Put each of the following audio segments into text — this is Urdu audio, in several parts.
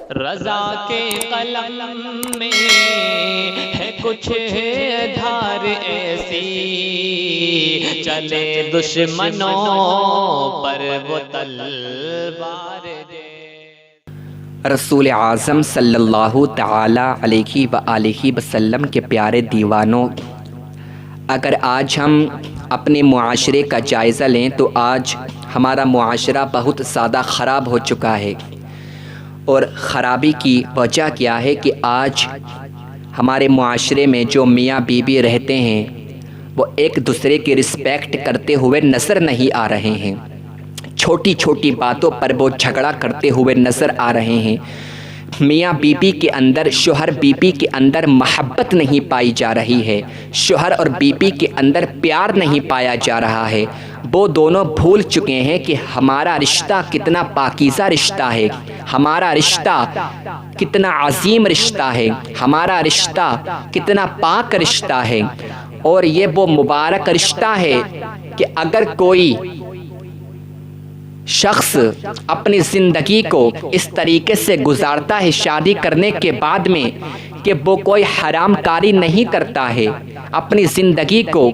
رضا کے قلم میں ہے کچھ دھار ایسی، چلے دشمنوں پر وہ تلوار دے۔ رسول اعظم صلی اللہ تعالی علیہ وآلہ وسلم کے پیارے دیوانوں، اگر آج ہم اپنے معاشرے کا جائزہ لیں تو آج ہمارا معاشرہ بہت زیادہ خراب ہو چکا ہے۔ اور خرابی کی وجہ کیا ہے کہ آج ہمارے معاشرے میں جو میاں بیوی رہتے ہیں وہ ایک دوسرے کی رسپیکٹ کرتے ہوئے نظر نہیں آ رہے ہیں، چھوٹی چھوٹی باتوں پر وہ جھگڑا کرتے ہوئے نظر آ رہے ہیں۔ میاں بیوی کے اندر، شوہر بیوی کے اندر محبت نہیں پائی جا رہی ہے، شوہر اور بیوی کے اندر پیار نہیں پایا جا رہا ہے۔ وہ دونوں بھول چکے ہیں کہ ہمارا رشتہ کتنا پاکیزہ رشتہ ہے، ہمارا رشتہ کتنا عظیم رشتہ ہے، ہمارا رشتہ کتنا پاک رشتہ ہے۔ اور یہ وہ مبارک رشتہ ہے کہ اگر کوئی شخص اپنی زندگی کو اس طریقے سے گزارتا ہے شادی کرنے کے بعد میں کہ وہ کوئی حرام کاری نہیں کرتا ہے، اپنی زندگی کو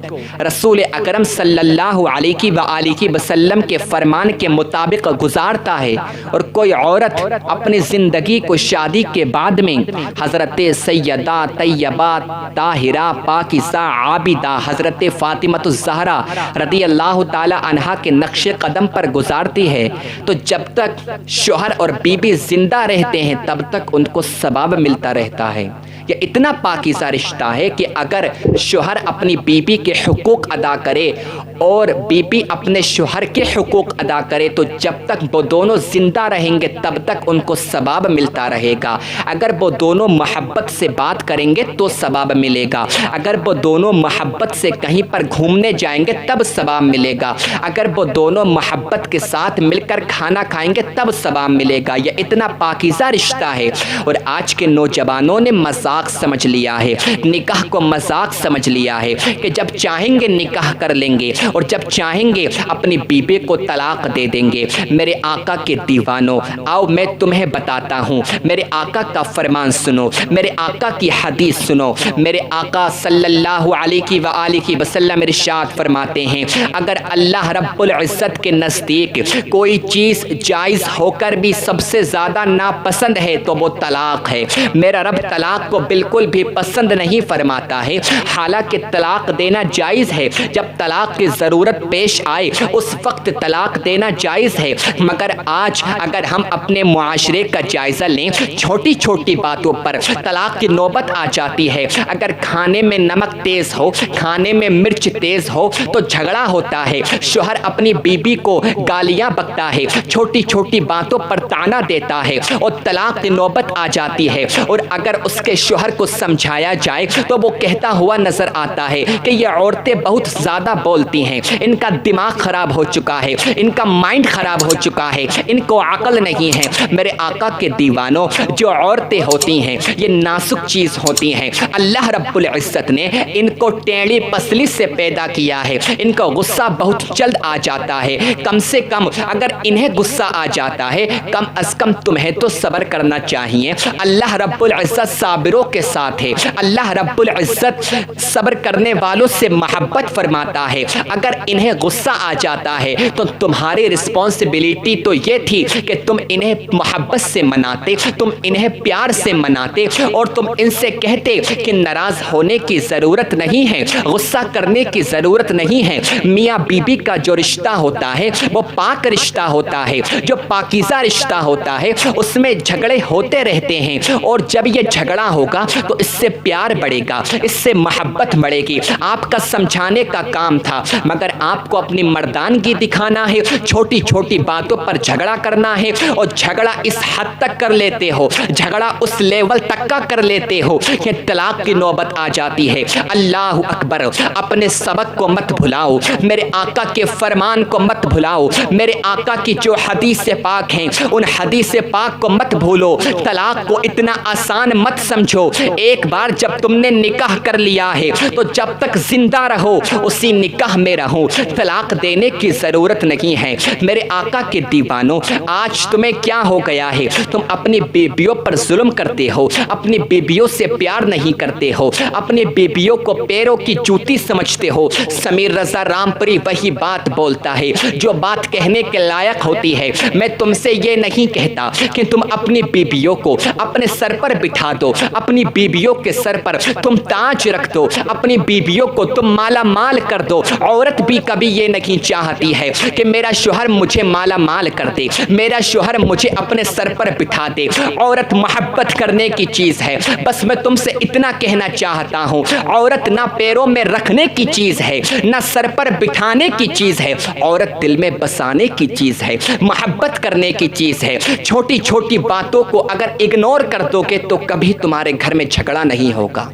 رسول اکرم صلی اللہ علیہ وآلہ وسلم کے فرمان کے مطابق گزارتا ہے، اور کوئی عورت اپنی زندگی کو شادی کے بعد میں حضرت سیدہ طیبہ طاہرہ پاکیزہ عابدہ حضرت فاطمہ الزہرا رضی اللہ تعالی عنہا کے نقش قدم پر گزارتی ہے، تو جب تک شوہر اور بیوی زندہ رہتے ہیں تب تک ان کو ثواب ملتا رہتا ہے۔ یہ اتنا پاکیزہ رشتہ ہے کہ اگر شوہر اپنی بیوی کے حقوق ادا کرے اور بیوی اپنے شوہر کے حقوق ادا کرے تو جب تک وہ دونوں زندہ رہیں گے تب تک ان کو ثواب ملتا رہے گا۔ اگر وہ دونوں محبت سے بات کریں گے تو ثواب ملے گا، اگر وہ دونوں محبت سے کہیں پر گھومنے جائیں گے تب ثواب ملے گا، اگر وہ دونوں محبت کے ساتھ مل کر کھانا کھائیں گے تب ثواب ملے گا۔ یہ اتنا پاکیزہ رشتہ ہے، اور آج کے نوجوانوں نے مذاق سمجھ لیا ہے، نکاح کو مذاق سمجھ لیا ہے کہ جب چاہیں گے نکاح کر لیں گے اور جب چاہیں گے اپنی بیوی کو طلاق دے دیں گے۔ میرے آقا کے دیوانوں، آؤ میں تمہیں بتاتا ہوں، میرے آقا کا فرمان سنو، میرے آقا کی حدیث سنو۔ میرے آقا صلی اللہ علیہ وآلہ وسلم ارشاد فرماتے ہیں، اگر اللہ رب العزت کے نزدیک کوئی چیز جائز ہو کر بھی سب سے زیادہ ناپسند ہے تو وہ طلاق ہے۔ میرا رب طلاق کو بالکل بھی پسند نہیں فرماتا ہے، حالانکہ طلاق دینا جائز ہے، جب طلاق کی ضرورت پیش آئے اس وقت طلاق دینا جائز ہے، مگر آج اگر ہم اپنے معاشرے کا جائزہ لیں چھوٹی چھوٹی باتوں پر طلاق کی نوبت آ جاتی ہے۔ اگر کھانے میں نمک تیز ہو، کھانے میں مرچ تیز ہو تو جھگڑا ہوتا ہے، شوہر اپنی بیوی کو گالیاں بکتا ہے، چھوٹی چھوٹی باتوں پر طعنہ دیتا ہے اور طلاق کی نوبت آ جاتی ہے۔ اور اگر اس کے شوہر کو سمجھایا جائے تو وہ کہتا ہوا نظر آتا ہے کہ یہ عورتیں بہت زیادہ بولتی ہیں، ان کا دماغ خراب ہو چکا ہے، ان کا مائنڈ خراب ہو چکا ہے، ان کو عقل نہیں ہے۔ میرے آقا کے دیوانوں، جو عورتیں ہوتی ہیں یہ نازک چیز ہوتی ہیں، اللہ رب العزت نے ان کو ٹیڑھی پسلی سے پیدا کیا ہے، ان کا غصہ بہت جلد آ جاتا ہے، کم سے کم اگر انہیں غصہ آ جاتا ہے کم از کم تمہیں تو صبر کرنا چاہیے۔ اللہ رب العزت صابروں کے ساتھ ہے، اللہ رب العزت صبر کرنے والوں سے محبت فرماتا ہے۔ اگر انہیں غصہ آ جاتا ہے تو تمہاری رسپانسبلٹی تو یہ تھی کہ تم انہیں محبت سے مناتے، تم انہیں پیار سے مناتے اور تم ان سے کہتے کہ ناراض ہونے کی ضرورت نہیں ہے، غصہ کرنے کی ضرورت نہیں ہے۔ میاں بیوی کا جو رشتہ ہوتا ہے وہ پاک رشتہ ہوتا ہے، جو پاکیزہ رشتہ ہوتا ہے اس میں جھگڑے ہوتے رہتے ہیں، اور جب یہ جھگڑا ہوگا تو اس سے پیار بڑھے گا، اس سے محبت بڑھے گی۔ آپ کا سمجھانے کا کام تھا، مگر آپ کو اپنی مردانگی دکھانا ہے، چھوٹی چھوٹی باتوں پر جھگڑا کرنا ہے، اور جھگڑا اس حد تک کر لیتے ہو، جھگڑا اس لیول تک کا کر لیتے ہو کہ طلاق کی نوبت آ جاتی ہے۔ اللہ اکبر، اپنے سبق کو مت بھلاؤ، میرے آقا کے فرمان کو مت بھلاؤ، میرے آقا کی جو حدیث پاک ہیں ان حدیث پاک کو مت بھولو، طلاق کو اتنا آسان مت سمجھو دو، ایک بار جب تم نے نکاح کر لیا ہے تو جب تک زندہ رہو اسی نکاح میں رہو، طلاق دینے کی ضرورت نہیں ہے۔ میرے آقا کے دیوانوں، آج تمہیں کیا ہو گیا ہے؟ تم اپنی بیبیوں پر ظلم کرتے ہو، اپنی بیبیوں سے پیار نہیں کرتے ہو، اپنی بیبیوں کو پیروں کی جوتی سمجھتے ہو۔ سمیر رضا رامپری وہی بات بولتا ہے جو بات کہنے کے لائق ہوتی ہے۔ میں تم سے یہ نہیں کہتا کہ تم اپنی بیبیوں کو اپنے سر پر بٹھا دو، اپنی بیبیوں کے سر پر تم تاج رکھ دو، اپنی بیبیوں کو تم مالا مال کر دو۔ عورت بھی کبھی یہ نہیں چاہتی ہے کہ میرا شوہر مجھے مالا مال کر دے، میرا شوہر مجھے اپنے سر پر بٹھا دے۔ عورت محبت کرنے کی چیز ہے۔ بس میں تم سے اتنا کہنا چاہتا ہوں، عورت نہ پیروں میں رکھنے کی چیز ہے، نہ سر پر بٹھانے کی چیز ہے، عورت دل میں بسانے کی چیز ہے، محبت کرنے کی چیز ہے۔ چھوٹی چھوٹی باتوں کو اگر اگنور کر دو گے تو کبھی تمہارے گھر میں جھگڑا نہیں ہوگا۔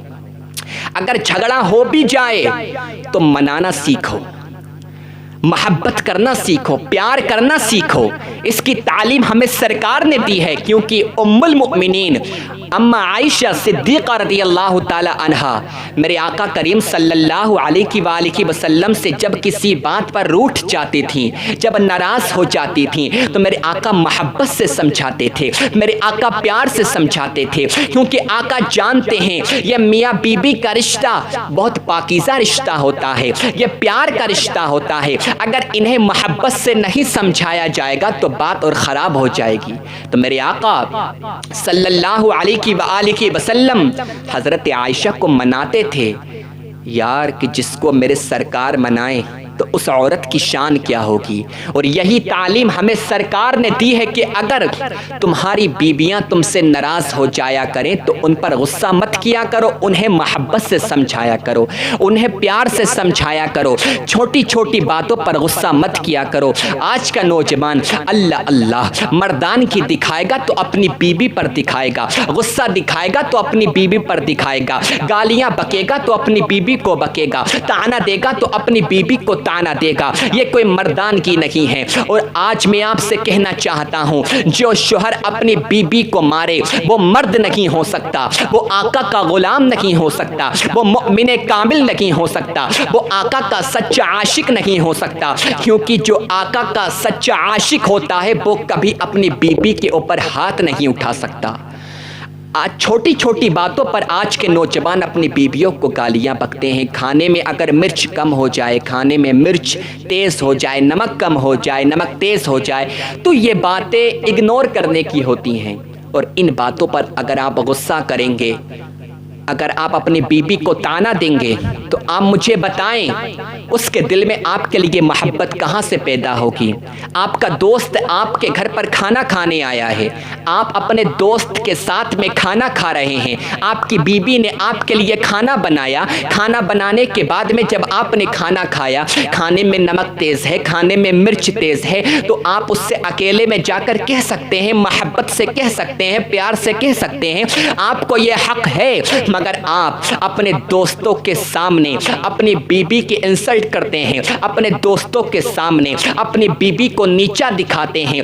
اگر جھگڑا ہو بھی جائے تو منانا سیکھو، محبت کرنا سیکھو، پیار کرنا سیکھو۔ اس کی تعلیم ہمیں سرکار نے دی ہے، کیونکہ ام المؤمنین اما عائشہ صدیقہ رضی اللہ تعالی عنہا میرے آقا کریم صلی اللہ علیہ وآلہ وسلم سے جب کسی بات پر روٹھ جاتی تھیں، جب ناراض ہو جاتی تھیں تو میرے آقا محبت سے سمجھاتے تھے، میرے آقا پیار سے سمجھاتے تھے، کیونکہ آقا جانتے ہیں یہ میاں بیوی کا رشتہ بہت پاکیزہ رشتہ ہوتا ہے، یہ پیار کا رشتہ ہوتا ہے۔ اگر انہیں محبت سے نہیں سمجھایا جائے گا تو بات اور خراب ہو جائے گی۔ تو میرے آقا صلی اللہ علیہ وآلہ وسلم حضرت عائشہ کو مناتے تھے، یار کہ جس کو میرے سرکار منائیں تو اس عورت کی شان کیا ہوگی۔ اور یہی تعلیم ہمیں سرکار نے دی ہے کہ اگر تمہاری بیویاں تم سے ناراض ہو جایا کریں تو ان پر غصہ مت کیا کرو، انہیں محبت سے سمجھایا کرو، انہیں پیار سے سمجھایا کرو، چھوٹی چھوٹی باتوں پر غصہ مت کیا کرو۔ آج کا نوجوان اللہ اللہ مردان کی دکھائے گا تو اپنی بیوی پر دکھائے گا، غصہ دکھائے گا تو اپنی بیوی پر دکھائے گا، گالیاں بکے گا تو اپنی بیوی کو بکے گا، طعنہ دے گا تو اپنی بیوی کو طعنہ دے گا۔ یہ کوئی مردان کی نہیں ہے۔ اور آج میں آپ سے کہنا چاہتا ہوں، جو شوہر اپنی بیوی کو مارے وہ مرد نہیں ہو سکتا، وہ آقا کا غلام نہیں ہو سکتا، وہ مؤمن کامل نہیں ہو سکتا، وہ آقا کا سچا عاشق نہیں ہو سکتا، کیونکہ جو آقا کا سچا عاشق ہوتا ہے وہ کبھی اپنی بیوی کے اوپر ہاتھ نہیں اٹھا سکتا۔ آج چھوٹی چھوٹی باتوں پر آج کے نوجوان اپنی بیویوں کو گالیاں بکتے ہیں۔ کھانے میں اگر مرچ کم ہو جائے، کھانے میں مرچ تیز ہو جائے، نمک کم ہو جائے، نمک تیز ہو جائے تو یہ باتیں اگنور کرنے کی ہوتی ہیں۔ اور ان باتوں پر اگر آپ غصہ کریں گے، اگر آپ اپنی بیوی کو طعنہ دیں گے تو آپ مجھے بتائیں اس کے دل میں آپ کے لیے محبت کہاں سے پیدا ہوگی؟ آپ کا دوست آپ کے گھر پر کھانا کھانے آیا ہے، آپ اپنے دوست کے ساتھ میں کھانا کھا رہے ہیں، آپ کی بیوی نے آپ کے لیے کھانا بنایا، کھانا بنانے کے بعد میں جب آپ نے کھانا کھایا، کھانے میں نمک تیز ہے، کھانے میں مرچ تیز ہے، تو آپ اس سے اکیلے میں جا کر کہہ سکتے ہیں، محبت سے کہہ سکتے ہیں، پیار سے کہہ سکتے ہیں، آپ کو یہ حق ہے۔ مگر آپ اپنے دوستوں کے سامنے اپنی بیوی کی انسلٹ کرتے ہیں، اپنے دوستوں کے سامنے اپنی بیوی کو نیچا دکھاتے ہیں،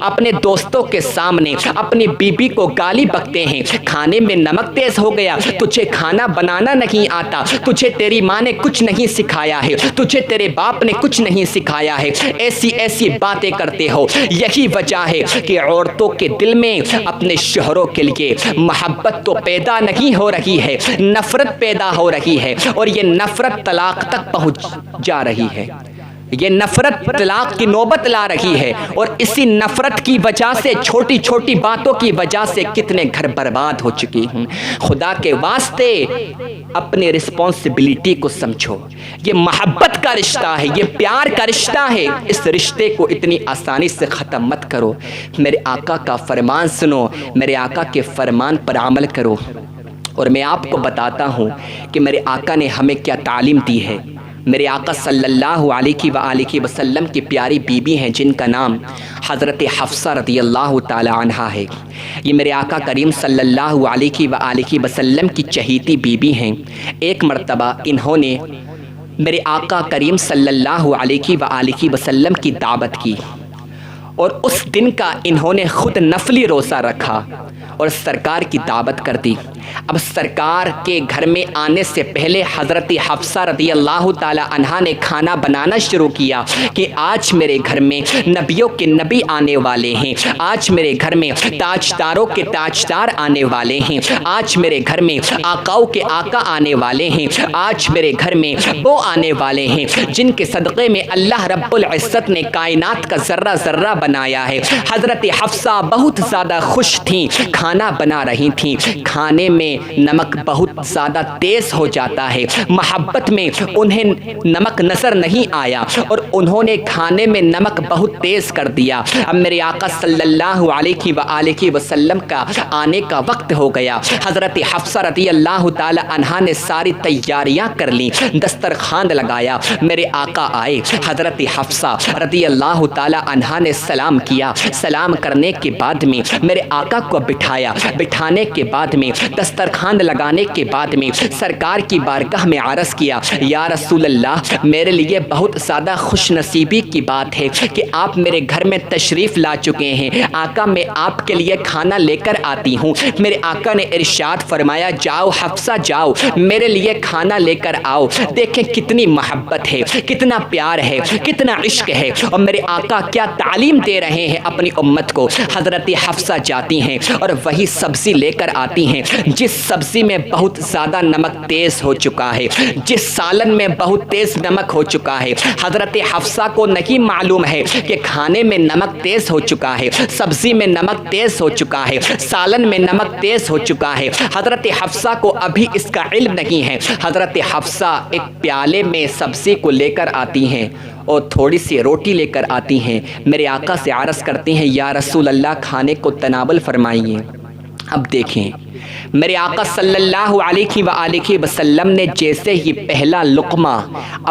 اپنے دوستوں کے سامنے اپنی بیوی کو گالی بکتے ہیں۔ کھانے میں نمک تیز ہو گیا، تجھے کھانا بنانا نہیں آتا، تجھے تیری ماں نے کچھ نہیں سکھایا ہے، تجھے تیرے باپ نے کچھ نہیں سکھایا ہے، ایسی ایسی باتیں کرتے ہو۔ یہی وجہ ہے کہ عورتوں کے دل میں اپنے شوہروں کے لیے محبت تو پیدا نہیں ہو رہی ہے، نفرت پیدا ہو رہی ہے، اور یہ نفرت طلاق تک پہنچ جا رہی ہے، یہ نفرت طلاق کی نوبت لا رہی ہے۔ اور اسی نفرت کی وجہ سے، چھوٹی چھوٹی باتوں کی وجہ سے کتنے گھر برباد ہو چکی ہیں۔ خدا کے واسطے اپنی رسپانسبلٹی کو سمجھو، یہ محبت کا رشتہ ہے، یہ پیار کا رشتہ ہے، اس رشتے کو اتنی آسانی سے ختم مت کرو۔ میرے آقا کا فرمان سنو، میرے آقا کے فرمان پر عمل کرو۔ اور میں آپ کو بتاتا ہوں کہ میرے آقا نے ہمیں کیا تعلیم دی ہے۔ میرے آقا صلی اللہ علیہ وآلہ وسلم کی پیاری بیوی ہیں جن کا نام حضرت حفصہ رضی اللہ تعالی عنہا ہے۔ یہ میرے آقا کریم صلی اللہ علیہ وآلہ وسلم کی چہیتی بیوی ہیں۔ ایک مرتبہ انہوں نے میرے آقا کریم صلی اللہ علیہ وآلہ وسلم کی دعوت کی، اور اس دن کا انہوں نے خود نفلی روزہ رکھا اور سرکار کی دعوت کر دی۔ اب سرکار کے گھر میں آنے سے پہلے حضرت حفصہ رضی اللہ تعالی عنہا نے کھانا بنانا شروع کیا کہ آج میرے گھر میں نبیوں کے نبی آنے والے ہیں، آج میرے گھر میں تاجداروں کے تاجدار آنے والے ہیں، آج میرے گھر میں آقاؤں کے آقا آنے والے ہیں، آج میرے گھر میں وہ آنے والے ہیں جن کے صدقے میں اللہ رب العزت نے کائنات کا ذرہ ذرہ بنایا ہے۔ حضرت حفصہ بہت زیادہ خوش تھیں، کھانا بنا رہی تھیں، کھانے میں نمک بہت زیادہ تیز ہو جاتا ہے، محبت میں انہیں نمک نظر نہیں آیا اور انہوں نے کھانے میں نمک بہت تیز کر دیا۔ اب میرے آقا صلی اللہ علیہ وآلہ وسلم کا آنے کا وقت ہو گیا۔ حضرت حفصہ رضی اللہ تعالی عنہا نے ساری تیاریاں کر لی، دسترخوان لگایا، میرے آقا آئے۔ حضرت حفصہ رضی اللہ تعالی عنہا نے سلام کیا، سلام کرنے کے بعد میں میرے آقا کو بٹھایا، بٹھانے کے بعد میں دسترخوان لگانے کے بعد میں سرکار کی بارگاہ میں عرض کیا، یا رسول اللہ، میرے لیے بہت زیادہ خوش نصیبی کی بات ہے کہ آپ میرے گھر میں تشریف لا چکے ہیں، آقا میں آپ کے لیے کھانا لے کر آتی ہوں۔ میرے آقا نے ارشاد فرمایا، جاؤ حفصہ جاؤ، میرے لیے کھانا لے کر آؤ۔ دیکھیں کتنی محبت ہے، کتنا پیار ہے، کتنا عشق ہے، اور میرے آقا کیا تعلیم دے رہے ہیں اپنی امت کو۔ حضرت حفصہ جاتی ہیں اور وہی سبزی لے کر آتی ہیں جس سبزی میں بہت زیادہ نمک تیز ہو چکا ہے، جس سالن میں بہت تیز نمک ہو چکا ہے۔ حضرت حفصہ کو نہیں معلوم ہے کہ کھانے میں نمک تیز ہو چکا ہے، سبزی میں نمک تیز ہو چکا ہے، سالن میں نمک تیز ہو چکا ہے۔ حضرت حفصہ کو ابھی اس کا علم نہیں ہے۔ حضرت حفصہ ایک پیالے میں سبزی کو لے کر آتی ہیں اور تھوڑی سی روٹی لے کر آتی ہیں، میرے آقا سے عرض کرتی ہیں، یا رسول اللہ کھانے کو تناول فرمائیے۔ اب دیکھیں میرے آقا صلی اللہ علیہ وآلہ وسلم نے جیسے ہی پہلا لقمہ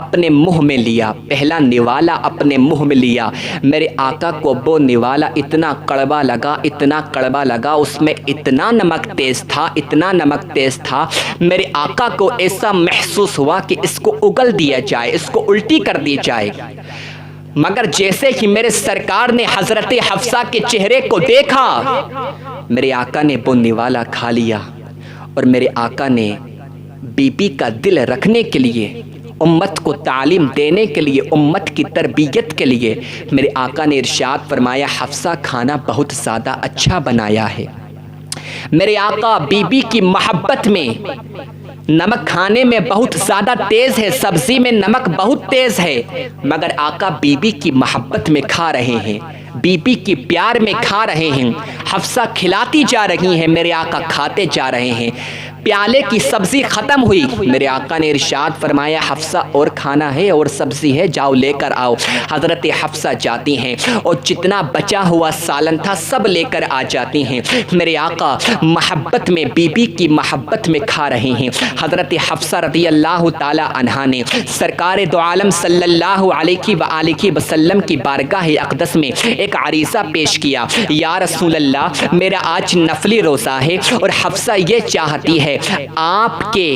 اپنے منہ میں لیا، پہلا نوالا اپنے منہ میں لیا، میرے آقا کو وہ نوالا اتنا کڑوا لگا، اتنا کڑوا لگا، اس میں اتنا نمک تیز تھا، اتنا نمک تیز تھا، میرے آقا کو ایسا محسوس ہوا کہ اس کو اگل دیا جائے، اس کو الٹی کر دی جائے۔ مگر جیسے ہی میرے سرکار نے حضرت حفصہ کے چہرے کو دیکھا، میرے آقا نے وہ نوالا کھا لیا، اور میرے آقا نے بی بی کا دل رکھنے کے لیے، امت کو تعلیم دینے کے لیے، امت کی تربیت کے لیے، میرے آقا نے ارشاد فرمایا، حفصہ کھانا بہت زیادہ اچھا بنایا ہے۔ میرے آقا بی بی کی محبت میں، نمک کھانے میں بہت زیادہ تیز ہے، سبزی میں نمک بہت تیز ہے، مگر آقا بی بی کی محبت میں کھا رہے ہیں، بی بی کی پیار میں کھا رہے ہیں۔ حفصہ کھلاتی جا رہی ہیں، میرے آقا کھاتے جا رہے ہیں۔ پیالے کی سبزی ختم ہوئی، میرے آقا نے ارشاد فرمایا، حفصہ اور کھانا ہے اور سبزی ہے، جاؤ لے کر آؤ۔ حضرت حفصہ جاتی ہیں اور جتنا بچا ہوا سالن تھا سب لے کر آ جاتی ہیں۔ میرے آقا محبت میں، بی بی کی محبت میں کھا رہے ہیں۔ حضرت حفصہ رضی اللہ تعالی عنہا نے سرکار دو عالم صلی اللہ علیہ وآلہ وسلم کی بارگاہ اقدس میں ایک عریضہ پیش کیا، یا رسول اللہ، میرا آج نفلی روزہ ہے اور حفصہ یہ چاہتی ہے آپ کے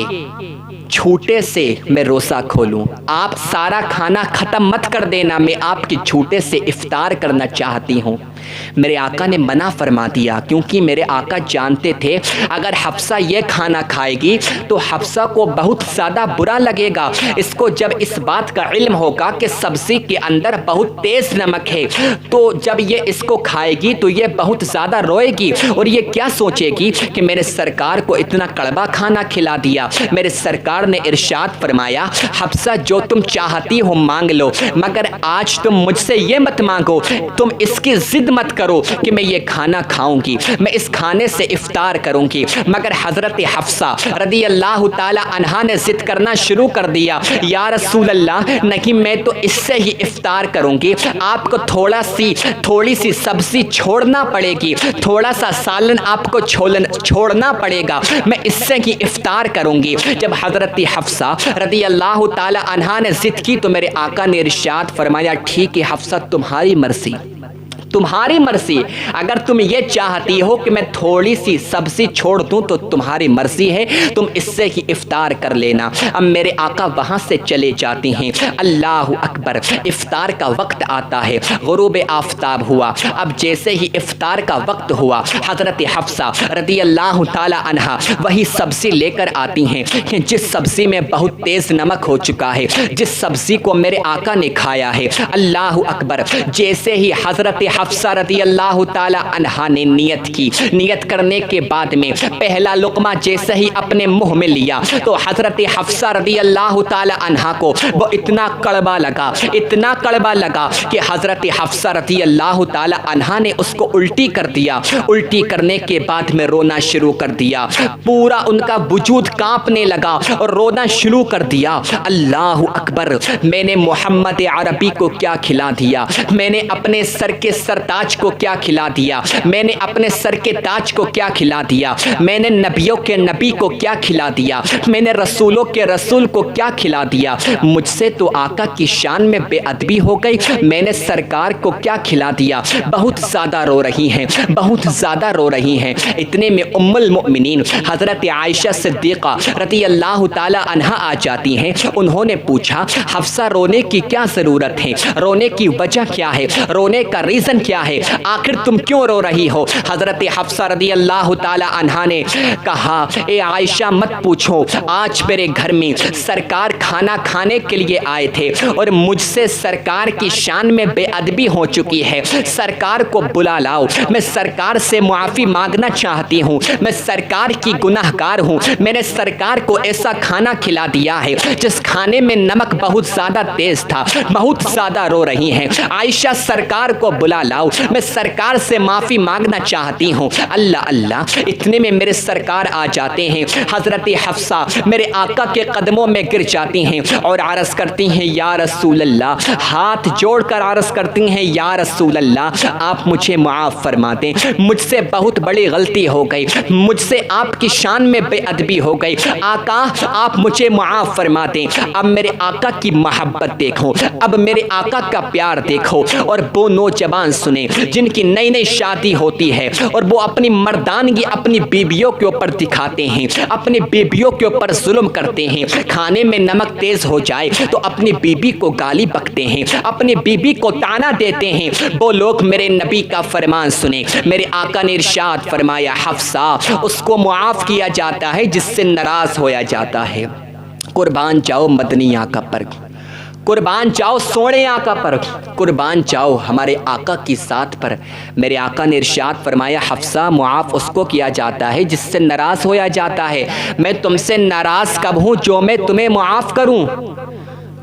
چھوٹے سے میں روزہ کھولوں، آپ سارا کھانا ختم مت کر دینا، میں آپ کے چھوٹے سے افطار کرنا چاہتی ہوں۔ میرے آقا نے منع فرما دیا، کیونکہ میرے آقا جانتے تھے اگر حفصہ یہ کھانا کھائے گی تو حفصہ کو بہت زیادہ برا لگے گا، اس کو جب اس بات کا علم ہوگا کہ سبزی کے اندر بہت تیز نمک ہے تو جب یہ اس کو کھائے گی تو یہ بہت زیادہ روئے گی اور یہ کیا سوچے گی کہ میرے سرکار کو اتنا کڑوا کھانا کھلا دیا۔ میرے سرکار نے ارشاد فرمایا، حفصہ جو تم چاہتی ہو مانگ لو، مگر آج تم مجھ سے یہ مت مانگو، تم اس کی ضد مت کرو کہ میں یہ کھانا کھاؤں گی، میں اس کھانے سے افطار کروں گی۔ مگر حضرت حفصہ رضی اللہ تعالی عنہا نے ضد کرنا شروع کر دیا، یا رسول اللہ نہیں، میں تو اس سے ہی افطار کروں گی، آپ کو تھوڑی سی سبزی چھوڑنا پڑے گی، تھوڑا سا سالن آپ کو چھوڑنا پڑے گا، میں اس سے ہی افطار کروں گی۔ جب حضرت حفصہ رضی اللہ تعالی عنہا نے ضد کی تو میرے آقا نے ارشاد فرمایا، ٹھیک ہے حفصہ، تمہاری مرضی، تمہاری مرضی. اگر تم یہ چاہتی ہو کہ میں تھوڑی سی سبزی چھوڑ دوں تو تمہاری مرضی ہے, تم اس سے ہی افطار کر لینا. اب میرے آقا وہاں سے چلے جاتے ہیں. اللہ اکبر, افطار کا وقت آتا ہے. غروب آفتاب ہوا. اب جیسے ہی افطار کا وقت ہوا, حضرت حفصہ رضی اللہ تعالی عنہا وہی سبزی لے کر آتی ہیں جس سبزی میں بہت تیز نمک ہو چکا ہے, جس سبزی کو میرے آقا نے کھایا ہے. اللہ اکبر, جیسے ہی حضرت حفصہ رضی اللہ تعالی عنہا نے نیت کی, نیت کرنے کے بعد میں پہلا لقمہ جیسے ہی اپنے منہ میں لیا تو حضرت حفصہ رضی اللہ تعالی عنہا کو وہ اتنا کڑوا لگا, اتنا کڑوا لگا کہ حضرت حفصہ رضی اللہ تعالی عنہا نے اس کو الٹی کر دیا. الٹی کرنے کے بعد میں رونا شروع کر دیا. پورا ان کا وجود کانپنے لگا اور رونا شروع کر دیا. اللہ اکبر, میں نے محمد عربی کو کیا کھلا دیا, میں نے اپنے سر کے سرتاج کو کیا کھلا دیا, میں نے اپنے سر کے تاج کو کیا کھلا دیا, میں نے نبیوں کے نبی کو کیا کھلا دیا, میں نے رسولوں کے رسول کو کیا کھلا دیا. مجھ سے تو آقا کی شان میں بے ادبی ہو گئی, میں نے سرکار کو کیا کھلا دیا. بہت زیادہ رو رہی ہیں, بہت زیادہ رو رہی ہیں. اتنے میں ام المؤمنین حضرت عائشہ صدیقہ رضی اللہ تعالی عنہا آ جاتی ہیں. انہوں نے پوچھا, حفصہ رونے کی کیا ضرورت ہے, رونے کی وجہ کیا ہے, رونے کا ریزن کیا ہے, آخر تم کیوں رو رہی ہو. حضرت حفصہ رضی اللہ تعالی عنہا نے کہا, اے عائشہ مت پوچھو, آج میرے گھر میں سرکار کھانا کھانے کے لیے آئے تھے اور مجھ سے سرکار کی شان میں بے ادبی ہو چکی ہے. سرکار کو بلا لاؤ, میں سرکار سے معافی مانگنا چاہتی ہوں, میں سرکار کی گناہ گار ہوں. میں نے سرکار کو ایسا کھانا کھلا دیا ہے جس کھانے میں نمک بہت زیادہ تیز تھا. بہت زیادہ رو رہی ہیں. عائشہ سرکار کو بلا لاؤ, میں سرکار سے معافی مانگنا چاہتی ہوں. اللہ اللہ, اتنے میں میرے سرکار آ جاتے ہیں. حضرت حفصہ میرے آقا کے قدموں میں گر جاتی ہیں اور عرض کرتی ہیں, یا رسول اللہ, ہاتھ جوڑ کر عرض کرتی ہیں, یا رسول اللہ, آپ مجھے معاف فرما دیں, مجھ سے بہت بڑی غلطی ہو گئی, مجھ سے آپ کی شان میں بے ادبی ہو گئی. آقا آپ مجھے معاف فرما دیں. اب میرے آقا کی محبت دیکھو, اب میرے آقا کا پیار دیکھو. اور وہ نوجوان سنیں جن کی نئی نئی شادی ہوتی ہے اور وہ اپنی مردانگی اپنی بیبیوں کے اوپر دکھاتے ہیں, اپنی بیبیوں کے اوپر ظلم کرتے ہیں. کھانے میں نمک تیز ہو جائے تو اپنی بیبی کو گالی بکتے ہیں, اپنی بیبی کو تانا دیتے ہیں. وہ لوگ میرے نبی کا فرمان سنیں. میرے آقا نے ارشاد فرمایا, حفصہ اس کو معاف کیا جاتا ہے جس سے ناراض ہویا جاتا ہے. قربان جاؤ مدنی آقا پر, قربان جاؤ سونے آقا پر, قربان جاؤ ہمارے آقا کی ذات پر. میرے آقا نے ارشاد فرمایا, حفصہ معاف اس کو کیا جاتا ہے جس سے ناراض ہویا جاتا ہے. میں تم سے ناراض کب ہوں جو میں تمہیں معاف کروں.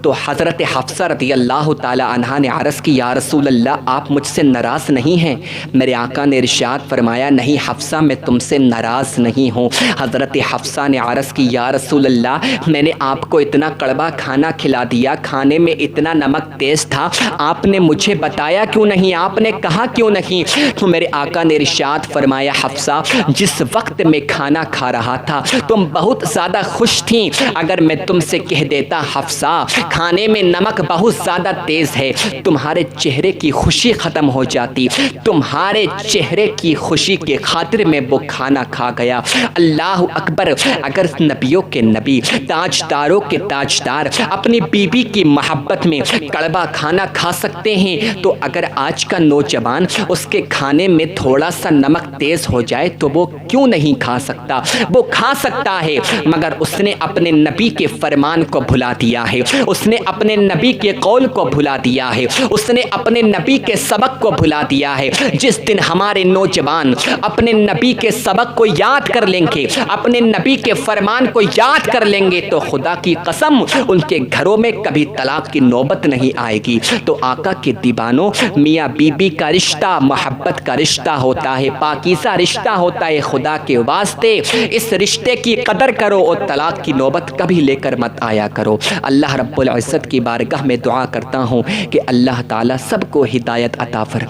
تو حضرت حفصہ رضی اللہ تعالی عنہا نے عرض کی, یا رسول اللہ آپ مجھ سے ناراض نہیں ہیں. میرے آقا نے ارشاد فرمایا, نہیں حفصہ میں تم سے ناراض نہیں ہوں. حضرت حفصہ نے عرض کی, یا رسول اللہ میں نے آپ کو اتنا کڑوا کھانا کھلا دیا, کھانے میں اتنا نمک تیز تھا, آپ نے مجھے بتایا کیوں نہیں, آپ نے کہا کیوں نہیں. تو میرے آقا نے ارشاد فرمایا, حفصہ جس وقت میں کھانا کھا رہا تھا تم بہت زیادہ خوش تھیں. اگر میں تم سے کہہ دیتا حفصہ کھانے میں نمک بہت زیادہ تیز ہے, تمہارے چہرے کی خوشی ختم ہو جاتی. تمہارے چہرے کی خوشی کے خاطر میں وہ کھانا کھا گیا. اللہ اکبر, اگر نبیوں کے نبی تاجداروں کے تاجدار اپنی بیوی کی محبت میں کڑوا کھانا کھا سکتے ہیں تو اگر آج کا نوجوان اس کے کھانے میں تھوڑا سا نمک تیز ہو جائے تو وہ کیوں نہیں کھا سکتا. وہ کھا سکتا ہے, مگر اس نے اپنے نبی کے فرمان کو بھلا دیا ہے, اس نے اپنے نبی کے قول کو بھلا دیا ہے, اس نے اپنے نبی کے سبق کو بھلا دیا ہے. جس دن ہمارے نوجوان اپنے نبی کے سبق کو یاد کر لیں گے, اپنے نبی کے فرمان کو یاد کر لیں گے تو خدا کی قسم ان کے گھروں میں کبھی طلاق کی نوبت نہیں آئے گی. تو آقا کے دیوانوں, میاں بی بی کا رشتہ محبت کا رشتہ ہوتا ہے, پاکیزہ رشتہ ہوتا ہے. خدا کے واسطے اس رشتے کی قدر کرو اور طلاق کی نوبت کبھی لے کر مت آیا کرو. اللہ رب العزت کی بارگاہ میں دعا کرتا ہوں کہ اللہ تعالیٰ سب کو ہدایت عطا فرمائے.